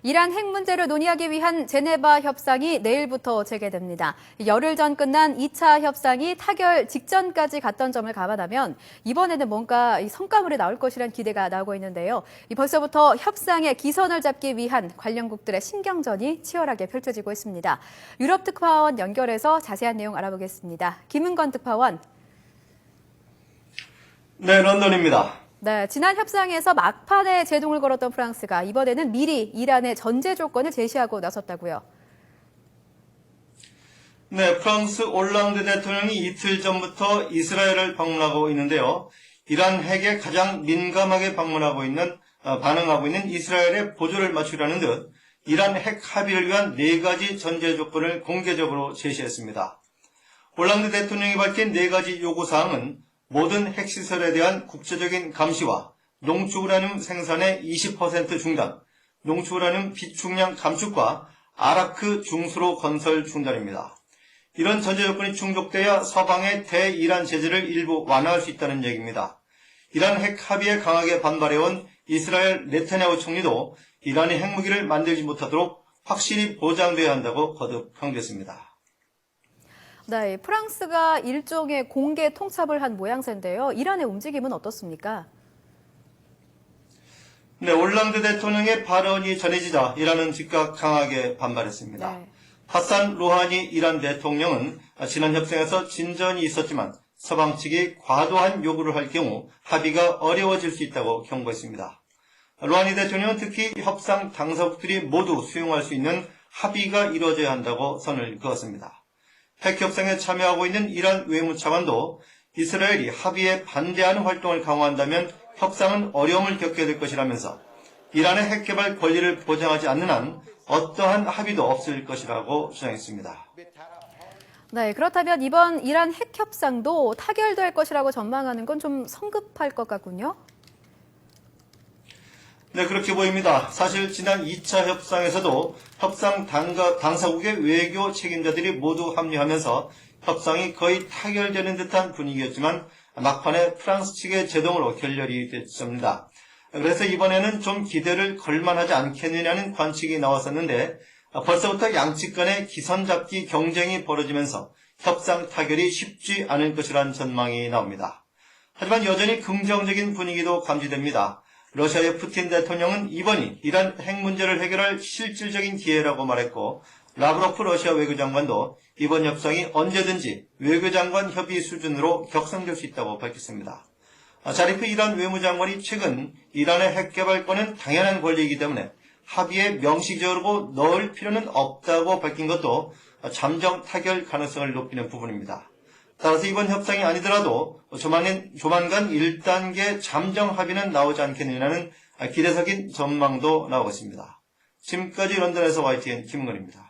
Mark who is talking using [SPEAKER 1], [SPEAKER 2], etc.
[SPEAKER 1] 이란 핵 문제를 논의하기 위한 제네바 협상이 내일부터 재개됩니다. 열흘 전 끝난 2차 협상이 타결 직전까지 갔던 점을 감안하면 이번에는 뭔가 성과물이 나올 것이라는 기대가 나오고 있는데요. 벌써부터 협상의 기선을 잡기 위한 관련국들의 신경전이 치열하게 펼쳐지고 있습니다. 유럽 특파원 연결해서 자세한 내용 알아보겠습니다. 김은건 특파원.
[SPEAKER 2] 네, 런던입니다.
[SPEAKER 1] 네, 지난 협상에서 막판에 제동을 걸었던 프랑스가 이번에는 미리 이란의 전제 조건을 제시하고 나섰다고요.
[SPEAKER 2] 네, 프랑스 올랑드 대통령이 이틀 전부터 이스라엘을 방문하고 있는데요. 이란 핵에 가장 민감하게 반응하고 있는 이스라엘의 보조를 맞추려는 듯 이란 핵 합의를 위한 4가지 전제 조건을 공개적으로 제시했습니다. 올랑드 대통령이 밝힌 4가지 요구사항은 모든 핵시설에 대한 국제적인 감시와 농축우라늄 생산의 20% 중단, 농축우라늄 비축량 감축과 아라크 중수로 건설 중단입니다. 이런 전제 조건이 충족돼야 서방의 대이란 제재를 일부 완화할 수 있다는 얘기입니다. 이란 핵 합의에 강하게 반발해온 이스라엘 네타냐후 총리도 이란이 핵무기를 만들지 못하도록 확실히 보장돼야 한다고 거듭 강조했습니다.
[SPEAKER 1] 네, 프랑스가 일종의 공개 통첩을 한 모양새인데요. 이란의 움직임은 어떻습니까?
[SPEAKER 2] 네, 올랑드 대통령의 발언이 전해지자 이란은 즉각 강하게 반발했습니다.
[SPEAKER 1] 네.
[SPEAKER 2] 하산 루하니 이란 대통령은 지난 협상에서 진전이 있었지만 서방 측이 과도한 요구를 할 경우 합의가 어려워질 수 있다고 경고했습니다. 루하니 대통령은 특히 협상 당사국들이 모두 수용할 수 있는 합의가 이루어져야 한다고 선을 그었습니다. 핵협상에 참여하고 있는 이란 외무차관도 이스라엘이 합의에 반대하는 활동을 강화한다면 협상은 어려움을 겪게 될 것이라면서 이란의 핵개발 권리를 보장하지 않는 한 어떠한 합의도 없을 것이라고 주장했습니다.
[SPEAKER 1] 네, 그렇다면 이번 이란 핵협상도 타결될 것이라고 전망하는 건 좀 성급할 것 같군요.
[SPEAKER 2] 네, 그렇게 보입니다. 사실 지난 2차 협상에서도 협상 당사국의 외교 책임자들이 모두 합류하면서 협상이 거의 타결되는 듯한 분위기였지만 막판에 프랑스 측의 제동으로 결렬이 됐습니다. 그래서 이번에는 좀 기대를 걸만하지 않겠느냐는 관측이 나왔었는데 벌써부터 양측 간의 기선 잡기 경쟁이 벌어지면서 협상 타결이 쉽지 않을 것이라는 전망이 나옵니다. 하지만 여전히 긍정적인 분위기도 감지됩니다. 러시아의 푸틴 대통령은 이번이 이란 핵 문제를 해결할 실질적인 기회라고 말했고 라브로프 러시아 외교장관도 이번 협상이 언제든지 외교장관 협의 수준으로 격상될 수 있다고 밝혔습니다. 자리프 이란 외무장관이 최근 이란의 핵 개발권은 당연한 권리이기 때문에 합의에 명시적으로 넣을 필요는 없다고 밝힌 것도 잠정 타결 가능성을 높이는 부분입니다. 따라서 이번 협상이 아니더라도 조만간 1단계 잠정 합의는 나오지 않겠느냐는 기대적인 전망도 나오고 있습니다. 지금까지 런던에서 YTN 김은건입니다.